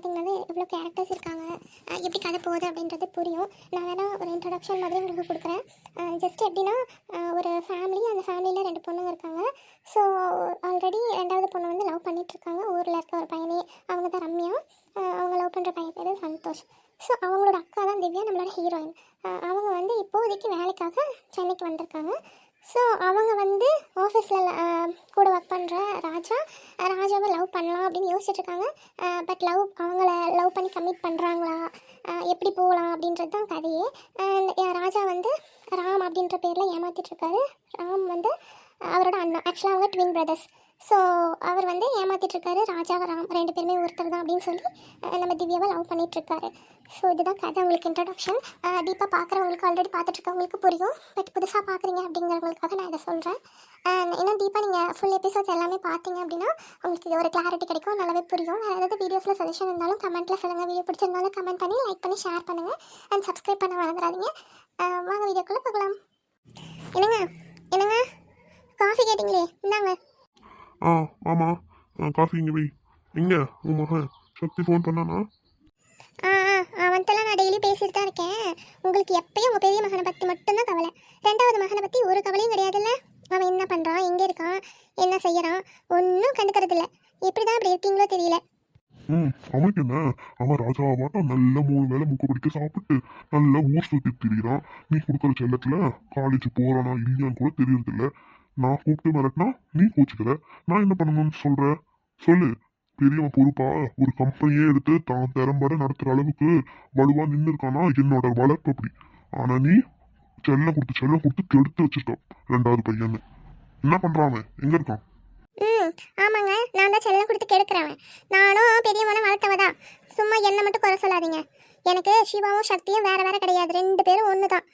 பார்த்தீங்கன்னா எவ்வளோ கேரக்டர்ஸ் இருக்காங்க, எப்படி கதை போகுது அப்படின்றது புரியும். நான் வேணால் ஒரு இன்ட்ரடக்ஷன் மாதிரி உங்களுக்கு கொடுக்குறேன். ஜஸ்ட் எப்படின்னா ஒரு ஃபேமிலி, அந்த ஃபேமிலியில் 2 பொண்ணுங்க இருக்காங்க. ஸோ ஆல்ரெடி 2வது பொண்ணு வந்து லவ் பண்ணிகிட்ருக்காங்க. ஊரில் இருக்க ஒரு பையனே, அவங்க தான் ரம்யா. அவங்க லவ் பண்ணுற பையன் பேர் சந்தோஷ். ஸோ அவங்களோட அக்கா தான் திவ்யா, நம்மளோட ஹீரோயின். அவங்க வந்து இப்போதைக்கு வேலைக்காக சென்னைக்கு வந்திருக்காங்க. ஸோ அவங்க வந்து ஆஃபீஸில் கூட ஒர்க் பண்ணுற ராஜாவை லவ் பண்ணலாம் அப்படின்னு யோசிச்சுட்ருக்காங்க. பட் அவங்கள லவ் பண்ணி கமிட் பண்ணுறாங்களா, எப்படி போகலாம் அப்படின்றது தான் கதையே. ராஜா வந்து ராம் அப்படின்ற பேரில் ஏமாற்றிட்டுருக்காரு. ராம் வந்து அவரோட அண்ணா. ஆக்சுவலாக அவங்க ட்வின் பிரதர்ஸ். ஸோ அவர் வந்து ஏமாற்றிட்டுருக்காரு. ராஜாவை ராம் 2 பேருமே ஒருத்தர் தான் அப்படின்னு சொல்லி நம்ம திவ்யாவை லவ் பண்ணிகிட்ருக்காரு. ஸோ இதுதான் கதை. உங்களுக்கு இன்ட்ரடக்ஷன். டீப்பாக பார்க்குறவங்களுக்கு, ஆல்ரெடி பார்த்துட்ருக்கவங்களுக்கு புரியும். பட் புதுசாக பார்க்குறீங்க அப்படிங்கிறவங்களுக்காக நான் இதை சொல்கிறேன். இன்னும் டீப்பாக நீங்கள் ஃபுல் எபிசோட்ஸ் எல்லாமே பார்த்தீங்க அப்படின்னா உங்களுக்கு ஒரு கிளாரிட்டி கிடைக்கும், நல்லாவே புரியும். ஏதாவது வீடியோஸில் சஜஷன் இருந்தாலும் கமெண்ட்டில் சொல்லுங்கள். வீடியோ பிடிச்சிருந்தாலும் கமெண்ட் பண்ணி லைக் பண்ணி ஷேர் பண்ணுங்கள். அண்ட் சப்ஸ்கிரைப் பண்ண மறந்துடாதீங்க. வாங்க வீடியோக்குள்ளே போகலாம். என்னங்க காஃபி கேட்டிங்களே, இந்தாங்க. ஆமாம், காஃபி இங்கே வை. எங்கே உன் மகன் சக்தி ஃபோன் பண்ணானா? அவன்கிட்டலாம் நான் டெய்லி பேசிட்டு தான் இருக்கேன். உங்களுக்கு எப்பயும் உங்கள் பெரிய மகனை பற்றி மட்டும்தான் கவலை. 2வது மகனை பற்றி ஒரு கவலையும் கிடையாதுல்ல. அவன் என்ன பண்ணுறான், எங்கே இருக்கான், என்ன செய்யறான், ஒன்றும் கண்டுக்கிறதில்ல. எப்படி தான் இப்படி இருக்கீங்களோ தெரியல. அவனுக்கு என்ன, அவன் ராஜாவாட்டம் நல்ல 3 வேளை முக்கு பிடிக்க சாப்பிட்டு நல்லா ஊர் சுற்றி திரிகிறான். நீ கொடுக்குற செல்லத்துல காலேஜ் போறானா இல்லையான்னு கூட தெரியறதில்ல. நான் கூப்பிட்டு மிரட்டினா நீ கோச்சுக்கிற. நான் என்ன பண்ணணும்னு சொல்லு. பெரியவன் பொறுப்பா ஒரு கம்பெனியே எடுத்து தான் திறம்பட நடத்துற அளவுக்கு வலுவா நின்று இருக்கானா என்னோட வளர்ப்பு அப்படி. ஆனா நீ செல்லம் கொடுத்து கெடுத்து வச்சிருக்க 2வது பையன். என்ன பண்றான், எங்க இருக்கான்? ஆமாங்க, நான் தான் செல்லம் கொடுத்து கெடுக்கிறவன். நானும் பெரியவனை வளர்த்தவதான். சும்மா என்னை மட்டும் குறை சொல்லாதீங்க. எனக்கு சிவாவும் சக்தியும் வேற வேற கிடையாது. 2 பேரும் ஒன்று தான்.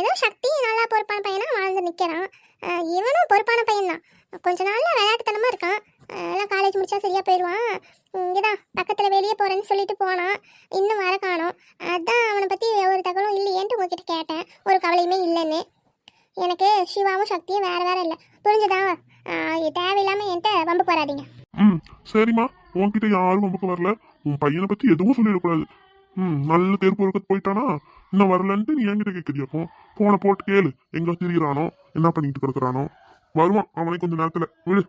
ஏதோ சக்தி நல்லா பொறுப்பான பையனா வாழ்ந்து நிற்கிறான். இவனும் பொறுப்பான பையன்தான். கொஞ்ச நாளில் விளையாட்டுத்தனமாக இருக்கான். எல்லாம் காலேஜ் முடிச்சா சரியாக போயிடுவான். இங்கேதான் பக்கத்தில் வெளியே போகிறேன்னு சொல்லிட்டு போனான். இன்னும் வர காணோம். அதான் அவனை பற்றி ஒரு தகவலும் இல்லையேன்ட்டு உங்ககிட்ட கேட்டேன். ஒரு கவலையுமே இல்லைன்னு. எனக்கு சிவாவும் சக்தியும் வேற வேற இல்லை, புரிஞ்சுதா? தேவையில்லாமல் என்கிட்ட வம்புக்கு வராதீங்க. சரிம்மா, உன்கிட்ட யாரும் வம்புக்கு வரல. உன் பையனை பற்றி எதுவும் சொல்லிடக்கூடாது. நல்ல தேர்ப்பு இருக்க போயிட்டானா, இன்னும் வரலன்ட்டு நீ என்கிட்ட கேட்குறியாக்கும். போனை போட்டு கேளு, எங்க திரிகிறானோ, என்ன பண்ணிட்டு கிடக்குறானோ. வருவான் அவனை கொஞ்ச நேரத்துல, விடு.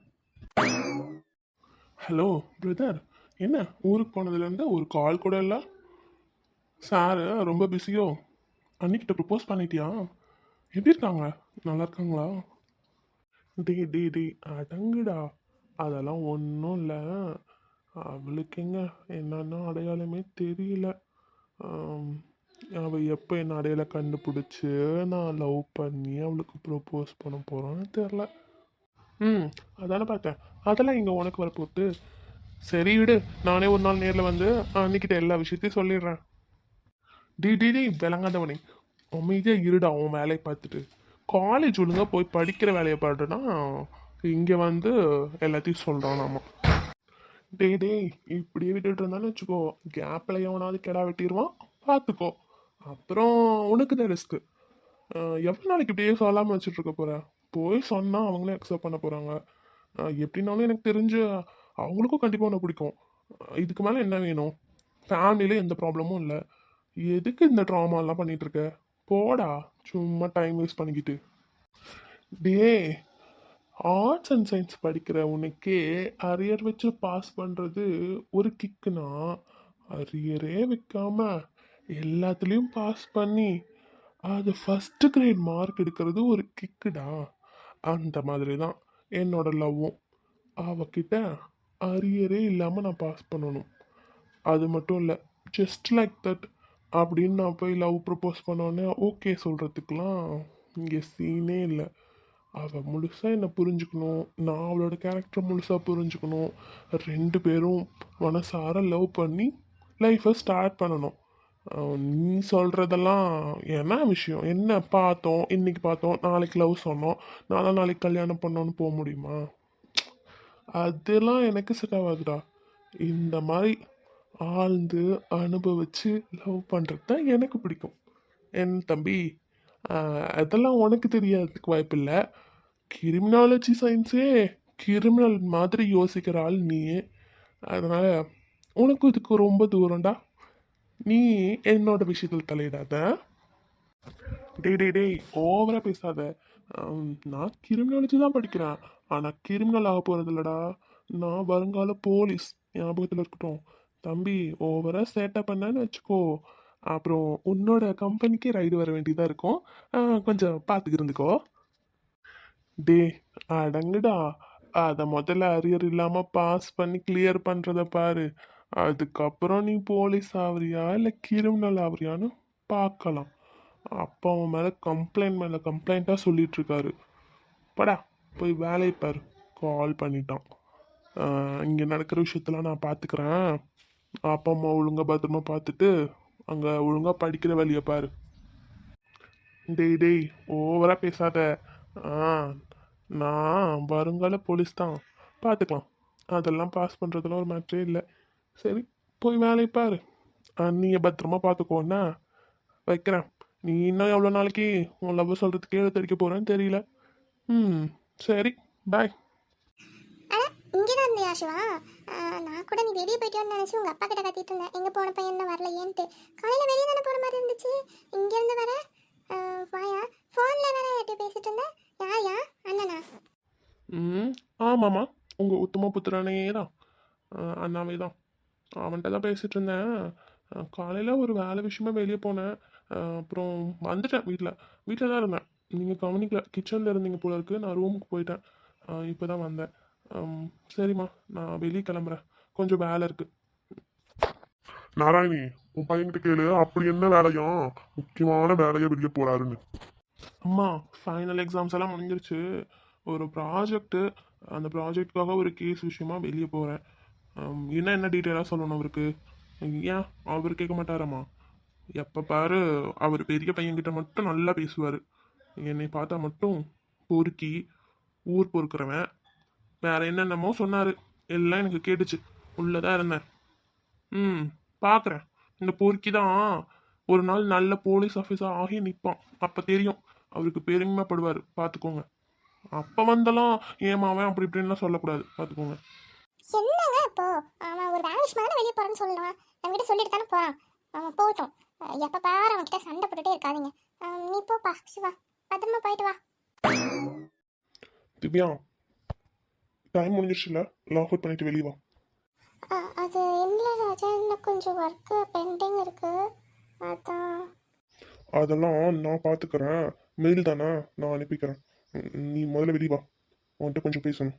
ஹலோ பிரதர், என்ன ஊருக்கு போனதுலேருந்து ஒரு கால் கூட இல்லை? சார் ரொம்ப பிஸியோ? அன்னிக்கிட்ட ப்ரப்போஸ் பண்ணிட்டியா? எப்படி இருக்காங்க, நல்லா இருக்காங்களா? டே அடங்குடா, அதெல்லாம் ஒன்றும் இல்லை. அவளுக்கு எங்க என்னன்னா அடையாளமே தெரியல. அவள் எப்போ என்ன அடையாளம் கண்டுபிடிச்சி நான் லவ் பண்ணி அவளுக்கு ப்ரப்போஸ் பண்ண போகிறோன்னு தெரில. அதானே பார்த்தேன். அதெல்லாம் இங்கே உனக்கு வரப்போட்டு. சரி விடு, நானே ஒரு நாள் நேரில் வந்து அன்னிக்கிட்ட எல்லா விஷயத்தையும் சொல்லிடுறேன். டி விளங்காதவனே, அமைதியாக இருடா. உன் வேலையை பார்த்துட்டு காலேஜ் ஒழுங்காக போய் படிக்கிற வேலையை பாடுனா இங்கே வந்து எல்லாத்தையும் சொல்கிறான் நாம. டேய் இப்படியே விட்டுட்டு இருந்தான்னு வச்சுக்கோ, கேப்பில் எவனாவது கெடா வெட்டிடுவான், பார்த்துக்கோ. அப்புறம் உனக்கு தான் ரிஸ்க்கு. எவ்வளோ நாளைக்கு இப்படியே சொல்லாமல் வச்சுட்டு இருக்க போகிற? போய் சொன்னால் அவங்களே அக்செப்ட் பண்ண போகிறாங்க. எப்படின்னாலும் எனக்கு தெரிஞ்சு அவங்களுக்கும் கண்டிப்பாக உன்னை பிடிக்கும். இதுக்கு மேலே என்ன வேணும்? ஃபேமிலியில் எந்த ப்ராப்ளமும் இல்லை. எதுக்கு இந்த ட்ராமாலாம் பண்ணிகிட்டு இருக்க? போடா, சும்மா டைம் வேஸ்ட் பண்ணிக்கிட்டு. டே, ஆர்ட்ஸ் அண்ட் சயின்ஸ் படிக்கிற உனக்கே அரியர் வச்சு பாஸ் பண்ணுறது ஒரு கிக்குனா, அரியரே வைக்காம எல்லாத்துலேயும் பாஸ் பண்ணி அது ஃபஸ்ட்டு கிரேட் மார்க் எடுக்கிறது ஒரு கிக்குடா. அந்த மாதிரி தான் என்னோட லவ்வும். அவகிட்ட அரியரே இல்லாமல் நான் பாஸ் பண்ணணும். அது மட்டும் இல்லை, ஜஸ்ட் லைக் தட் அப்படின்னு நான் போய் லவ் ப்ரப்போஸ் பண்ணோன்னே ஓகே சொல்கிறதுக்கெலாம் இங்கே சீனே இல்லை. அவள் முழுசாக என்னை புரிஞ்சுக்கணும், நான் அவளோட கேரக்டரை முழுசாக புரிஞ்சுக்கணும். 2 பேரும் மனசார லவ் பண்ணி லைஃப்பை ஸ்டார்ட் பண்ணணும். நீ சொல்கிறதெல்லாம் என்ன விஷயம்? என்ன பார்த்தோம், இன்னைக்கு பார்த்தோம், நாளைக்கு லவ் சொன்னோம், நாளைக்கு கல்யாணம் பண்ணோன்னு போக முடியுமா? அதெல்லாம் எனக்கு செட் ஆகாதுடா. இந்த மாதிரி ஆழ்ந்து அனுபவித்து லவ் பண்ணுறது தான் எனக்கு பிடிக்கும். என் தம்பி, அதெல்லாம் உனக்கு தெரியாததுக்கு வாய்ப்பில்லை. கிரிமினாலஜி சயின்ஸே கிரிமினல் மாதிரி யோசிக்கிற ஆள் நீ. அதனால் உனக்கு இதுக்கு ரொம்ப தூரம்டா. நீ என்னோட விஷயத்தில் தலையிடாத. டேய் டேய் டேய், ஓவரா பேசாத. நான் கிரிமினாலஜி தான் படிக்கிறேன். ஆனால் கிரிமினல் ஆக போகிறது இல்லடா. நான் வருங்கால போலீஸ். ஞாபகத்தில் இருக்கட்டும். தம்பி, ஓவரா சேட்டை பண்ணேன்னு வச்சுக்கோ, அப்புறம் உன்னோட கம்பெனிக்கே ரைடு வர வேண்டியதாக இருக்கும். கொஞ்சம் பார்த்துக்கு இருந்துக்கோ. டே, அடங்குடா. அதை முதல்ல அரியர் இல்லாமல் பாஸ் பண்ணி கிளியர் பண்ணுறத பாரு. அதுக்கப்புறம் நீ போலீஸ் ஆவறியா இல்லை கிரிமினல் ஆவறியான்னு பார்க்கலாம். அப்பா அவன் மேலே கம்ப்ளைண்ட்டாக சொல்லிட்டு இருக்காரு. படா, போய் வேலையை பாரு. கால் பண்ணிட்டான். இங்கே நடக்கிற விஷயத்தெல்லாம் நான் பார்த்துக்கிறேன். அப்பா அம்மா ஒழுங்கா பத்திரமா பார்த்துட்டு அங்கே ஒழுங்கா படிக்கிற வேலையை பாரு. டேய் டேய், ஓவரா பேசாத. ஆ நான் வருங்கால போலீஸ் தான். பார்த்துக்கலாம். அதெல்லாம் பாஸ் பண்ணுறதுலாம் ஒரு மேட்ரே இல்லை. சரி, போய் வேலையை பாரு. நீயை பத்திரமா பார்த்துக்கோன்னா வைக்கிறேன். நீ இன்னும் எவ்வளோ நாளைக்கு உன் லவ் சொல்கிறதுக்கு கீழே தடிக்க போகிறேன்னு தெரியல. ம், சரி, பாய். ஆனால் இங்கே தான் இருந்தியா சிவா? நான் கூட நீ வெளியே போயிட்டோன்னு நினச்சி உங்கள் அப்பா கிட்ட கத்திட்டு இருந்தேன், எங்கே போன பையன் என்ன வரலையேன்ட்டு. காலையில் வெளியே தானே போகிற மாதிரி இருந்துச்சு. இங்கேருந்து வர வாயா, ஃபோனில் வேற எப்படி பேசிட்டு இருந்தேன்? யார்யா, அண்ணனா? ம், ஆமாம்மா, உங்கள் உத்தம புத்திரனே தான். அண்ணாவே தான். அவன்கிட்ட தான் பேசிகிட்டு இருந்தேன். காலையில் ஒரு வேலை விஷயமா வெளியே போனேன். அப்புறம் வந்துட்டேன். வீட்டில் தான் இருந்தேன். நீங்கள் கவனிக்கல, கிச்சனில் இருந்தீங்க போல இருக்கு. நான் ரூமுக்கு போயிட்டேன். இப்போ தான் வந்தேன். சரிம்மா, நான் வெளியே கிளம்புறேன். கொஞ்சம் வேலை இருக்குது. நாராயணி, உன் பையன்கிட்ட கேளு, அப்படி என்ன வேலையா, முக்கியமான வேலையா வெளியே போறாருன்னு. அம்மா, ஃபைனல் எக்ஸாம்ஸ் எல்லாம் முடிஞ்சிருச்சு. ஒரு ப்ராஜெக்ட்டு. அந்த ப்ராஜெக்டுக்காக ஒரு கேஸ் விஷயமா வெளியே போகிறேன். இன்னும் என்ன டீட்டெயிலாக சொல்லணும் அவருக்கு? ஏன் அவர் கேட்க மாட்டாராம்மா? எப்போ பாரு அவர் பெரிய பையன்கிட்ட மட்டும் நல்லா பேசுவார். என்னை பார்த்தா மட்டும் பொறுக்கி ஊர் பொறுக்கிறவன். வேற என்னென்னமோ சொன்னார். எல்லாம் எனக்கு கேட்டுச்சு. உள்ளதான் இருந்தேன். ம், பார்க்குறேன். இந்த பொறுக்கி தான் ஒரு நாள் நல்ல போலீஸ் ஆஃபீஸர் ஆகி நிற்பான். அப்போ தெரியும். அவருக்கு பெருமைப்படுவார். பார்த்துக்கோங்க. அப்போ வந்தெல்லாம் ஏமாவன் அப்படி இப்படின்லாம் சொல்லக்கூடாது. பார்த்துக்கோங்க. என்னங்க இப்போ? அவன் ஒரு வேலை விஷயமா தானே வெளியே போகிறேன்னு சொல்லலாம். நம்மகிட்ட சொல்லிட்டு தானே போகிறான். அவன் போகட்டும். எப்போ பாரு அவன்கிட்ட சண்டை போட்டுட்டே இருக்காதீங்க. நீ போப்பா சிவா, பத்திரமா போயிட்டு வா. திவ்யா, டைம் முடிஞ்சிருச்சுல, லாக் அவுட் பண்ணிட்டு வெளியே வா. அது இல்லை ராஜா, இன்னும் கொஞ்சம் ஒர்க்கு பெண்டிங் இருக்குது, அதான். அதெல்லாம் நான் பார்த்துக்கிறேன். மெயில் தானே, நான் அனுப்பிக்கிறேன். நீ முதல்ல வெளியே வா. உன்கிட்ட கொஞ்சம் பேசணும்.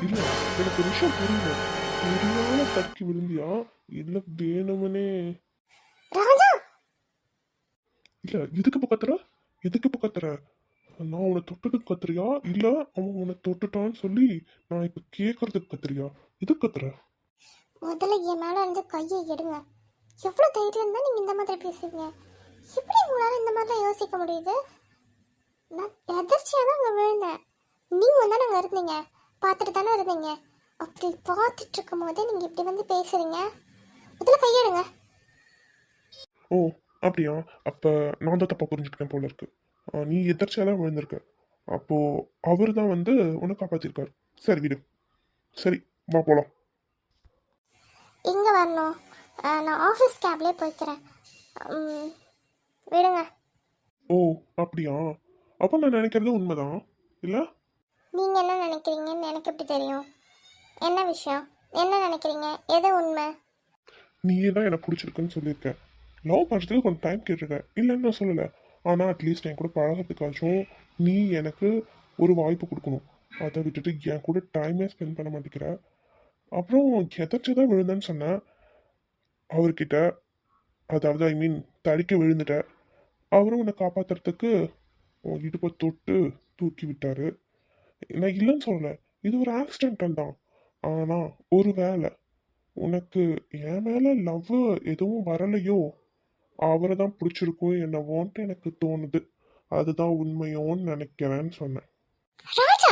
இல்லை, எனக்கு ஒரு விஷயம் புரியல. தெரியாம தடுக்கி விழுந்தியா இல்லை வேணுமனே? ராஜா, இல்லை, எதுக்கு இப்போ கத்துற? நான் உன்னை தொட்டதுக்கு கத்துறியா இல்லை அவன் உன்னை தொட்டுட்டான்னு சொல்லி நான் இப்போ கேட்கறதுக்கு கத்துறியா? எதுக்கு கத்துற? முதல்ல என் மேலே இருந்து கையை எடுங்க. எவ்வளோ தைரியம் தான் நீங்கள் இந்த மாதிரி பேசுவீங்க? எப்படி உங்களால் இந்த மாதிரிலாம் யோசிக்க முடியுது? நான் எதிர்ச்சியாக தான் அங்கே விழுந்தேன். நீங்கள் தானே அங்கே இருந்தீங்க, பார்த்துட்டு தானே இருந்தீங்க. அப்படி பார்த்துட்டு இருக்கும் போதே நீங்கள் இப்படி வந்து பேசுறீங்க. முதல்ல கையெடுங்க. ஓ, அப்படியா? அப்போ நான் தான் தப்பாக புரிஞ்சுக்கிட்டேன் போல இருக்கு. நீ எதிர்ச்சியாக தான் விழுந்திருக்க. அப்போது அவர் தான் வந்து உன்னை காப்பாற்றிருக்காரு. சரி, விடு. சரி, வா போகலாம். எங்கே வரணும்? நான் ஆஃபீஸ் கேப்லேயே போய்க்கிறேன். விடுங்க. ஓ, அப்படியா? அப்போ நான் நினைக்கிறது உண்மைதான் இல்லை? நீங்கள் என்ன நினைக்கிறீங்கன்னு எனக்கு எப்படி தெரியும்? என்ன விஷயம்? என்ன நினைக்கிறீங்க? எது உண்மை? நீயே தான் எனக்கு பிடிச்சிருக்குன்னு சொல்லியிருக்க. லவ் பண்ணுறதுக்கு கொஞ்சம் டைம் கேட்டிருக்க, இல்லைன்னு நான் சொல்லலை. ஆனால் அட்லீஸ்ட் என் கூட பழகிறதுக்காச்சும் நீ எனக்கு ஒரு வாய்ப்பு கொடுக்கணும். அதை விட்டுட்டு என் கூட டைமே ஸ்பெண்ட் பண்ண மாட்டேங்கிற. அப்புறம் எதாச்சும் விழுந்தேன்னு சொன்னேன் அவர்கிட்ட. அதாவது ஐ மீன் தடிக்க விழுந்துட்ட. அவரும் உன்னை காப்பாற்றுறதுக்கு உன் இடுப்பை தொட்டு தூக்கி விட்டாரு. நான் இல்லைன்னு சொல்லலை, இது ஒரு ஆக்சிடென்டல் தான். ஆனால் ஒரு வேளை உனக்கு என் மேலே லவ் எதுவும் வரலையோ, அவரை தான் பிடிச்சிருக்கும் என்னவோன்ட்டு எனக்கு தோணுது. அதுதான் உண்மையோன்னு நினைக்கிறேன்னு சொன்னேன். ராஜா,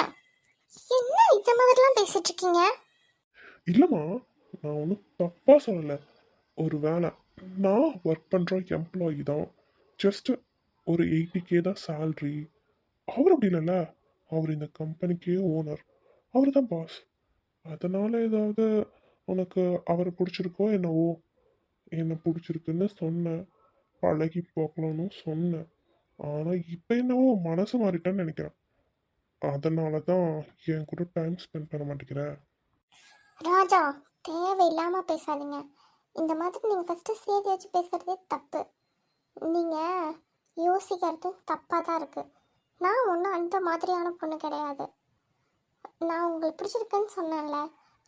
என்ன இந்த மாதிரிலாம் பேசிட்டு இருக்கீங்க? இல்லைம்மா, நான் ஒன்றும் தப்பாக சொல்லலை. ஒரு வேளை நான் ஒர்க் பண்ணுற எம்ப்ளாயி தான். ஜஸ்ட் ஒரு 80K தான் சேல்ரி. அவர் அப்படி இல்லைல்ல, அவர் இந்த கம்பெனிக்கே ஓனர். அவர் தான் பாஸ். அதனால் ஏதாவது உனக்கு அவரை பிடிச்சிருக்கோ என்னவோ, என்ன பிடிச்சிருக்குன்னு சொன்னேன், பழகி பார்க்கலான்னு சொன்னேன். ஆனால் இப்போ என்னவோ மனசு மாறிட்டேன்னு நினைக்கிறேன். அதனால தான் என் கூட டைம் ஸ்பெண்ட் பண்ண மாட்டேங்கிறேன். ராஜா, தேவையில்லாமல் பேசாதீங்க. இந்த மாதிரி நீங்கள் ஃபஸ்ட்டு சேர்த்து வச்சு பேசுகிறதே தப்பு. நீங்கள் யோசிக்கிறது தப்பாக தான் இருக்குது. நான் ஒன்றும் அந்த மாதிரியான பொண்ணு கிடையாது. நான் உங்களுக்கு பிடிச்சிருக்குன்னு சொன்னேன்ல,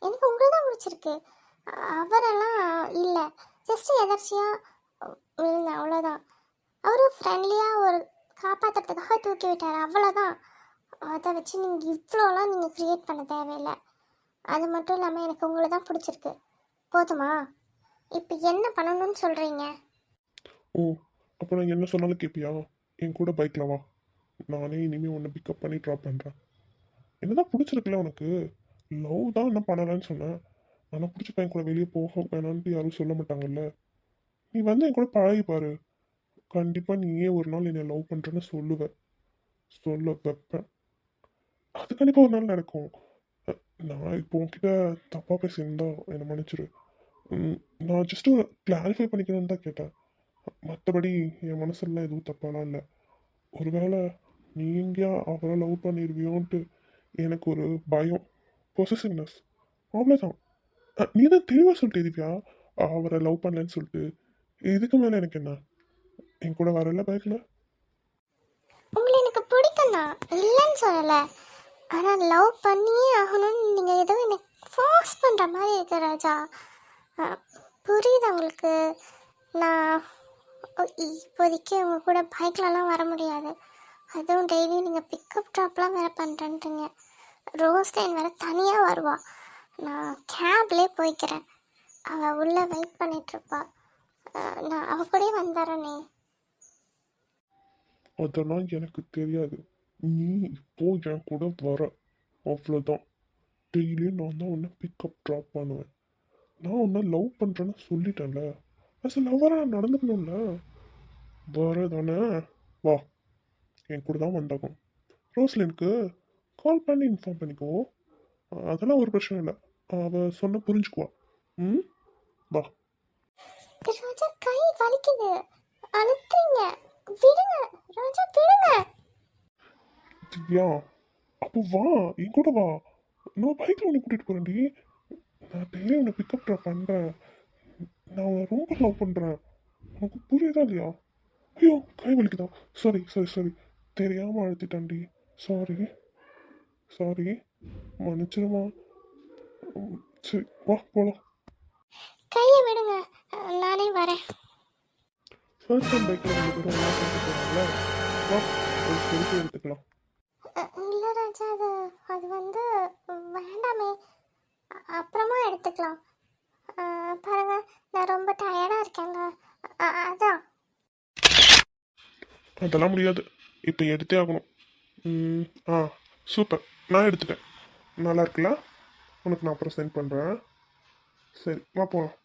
எனக்கு உங்களை தான் பிடிச்சிருக்கு. அவரெல்லாம் இல்லை, ஜஸ்ட்டு எதர்ச்சியாக விழுந்தேன், அவ்வளோதான். அவரும் ஃப்ரெண்ட்லியாக ஒரு காப்பாற்றுறதுக்காக தூக்கி விட்டார், அவ்வளோதான். அதை வச்சு நீங்கள் இவ்வளோலாம் நீங்கள் க்ரியேட் பண்ண தேவையில்லை. அது மட்டும் இல்லாமல் எனக்கு உங்களை தான் பிடிச்சிருக்கு, போதுமா? இப்போ என்ன பண்ணணும்னு சொல்கிறீங்க? ஓ, அப்போ நான் என்ன சொன்னாலும் கேட்பியா? என் கூட பைக்கில் வா, நானே இனிமேல் உன்னை பிக்கப் பண்ணி ட்ராப் பண்ணுறேன். என்னதான் பிடிச்சிருக்குல்ல உனக்கு? லவ் தான் என்ன பண்ணலான்னு சொன்னேன். ஆனால் பிடிச்ச பையன் கூட வெளியே போக வேணான்ட்டு யாரும் சொல்ல மாட்டாங்கல்ல. நீ வந்து என் கூட பழகி பாரு, கண்டிப்பாக நீயே ஒரு நாள் என்னை லவ் பண்ணுறேன்னு சொல்ல வைப்பேன். அது கண்டிப்பாக ஒரு நாள் நடக்கும். நான் இப்போ உன்கிட்ட தப்பாக பேசியிருந்தா என்னை மன்னிச்சிரு. நான் ஜஸ்ட்டு கிளாரிஃபை பண்ணிக்கணும்னு தான் கேட்டேன். மற்றபடி என் மனசுலாம் எதுவும் தப்பாலாம் இல்லை. ஒருவேளை நீ எங்கேயா அவரை லவ் பண்ணிடுவியோன்ட்டு எனக்கு ஒரு பயம், பொசசிவ்னஸ், அவ்வளோதான். நீ தான் தெளிவாக சொல்லிட்டு திவ்யா, அவரை லவ் பண்ணலன்னு சொல்லிட்டு. இதுக்கு மேலே எனக்கு என்ன? என் கூட வரல பைக்கில்? உங்களை எனக்கு பிடிக்கும் தான், இல்லைன்னு சொல்லலை. ஆனால் லவ் பண்ணியே ஆகணும்னு நீங்கள் ஏதோ எனக்கு ஃபோர்ஸ் பண்ணுற மாதிரி இருக்கு ராஜா. புரியுது உங்களுக்கு. நான் இப்போதைக்கு உங்கள் கூட பைக்லலாம் வர முடியாது. அதுவும் டெய்லியும் நீங்கள் பிக்கப் ட்ராப்லாம் வேறு பண்ணுறேன்றீங்க. ரோஸ்டைன் வேறு தனியாக வருவா. நான் கேப்லேயே போய்க்கிறேன், அவள் உள்ளே வெயிட் பண்ணிகிட்ருப்பா. நான் அவள் கூடயே வந்துடுறேனே. அதெல்லாம் எனக்கு தெரியாது. நீ இப்போ என் கூட வர, அவ்வளோதான். டெய்லியும் நான் தான் உன்னை பிக்கப் ட்ராப் பண்ணுவேன். நான் உன்னை லவ் பண்ணுறேன்னு சொல்லிட்டேன்ல, அஸ் லவ்வராக நான் நடந்துக்கணும்ல. வர தானே, வா, என் கூட தான் வந்தாகும். ரோஸ்லினுக்கு கால் பண்ணி இன்ஃபார்ம் பண்ணிக்கோ, அதெல்லாம் ஒரு பிரச்சனை இல்லை. அவள் சொன்ன புரிஞ்சுக்குவா. ம், வா. ராஜா, கை வலிக்குது, அழுத்துறீங்க, விடுங்க ராஜா, விடுங்க. திவ்யா, அப்போ வா, என் கூட வா. நான் பைக்கில் உன்னை கூட்டிகிட்டு போகிறேன்டி. நான் டெய்லி உன்னை பிக்கப் ட்ராப் பண்ணுறேன். நான் உன்னை ரொம்ப லவ் பண்ணுறேன். உனக்கு புரியுதா இல்லையா? ஐயோ, கை வலிக்குதா? சாரி சாரி சாரி, தெரியாமல் அழுத்திட்டான்டி. சாரி சாரி, மன்னிச்சிருமா. சரி, வா போகலாம். கையை விடுங்க, நானே வரேன். ஃபர்ஸ்ட் டைம் பைக்கில் ரெண்டு பேரும் ஒன்றா பண்ணிட்டு போகிறாங்களே, வா, ஒரு செல்ஃபி எடுத்துக்கலாம். இல்லை ராஜா, அது வந்து வேண்டாமே, அப்புறமா எடுத்துக்கலாம். பாருங்க, நான் ரொம்ப டயர்டாக இருக்கேங்க, அதான். அதெல்லாம் முடியாது, இப்போ எடுத்தே ஆகணும். ஆ, சூப்பர், நான் எடுத்துட்டேன். நல்லா இருக்குல்ல? உனக்கு நான் அப்புறம் சென்ட் பண்ணுறேன். சரி, வா போகலாம்.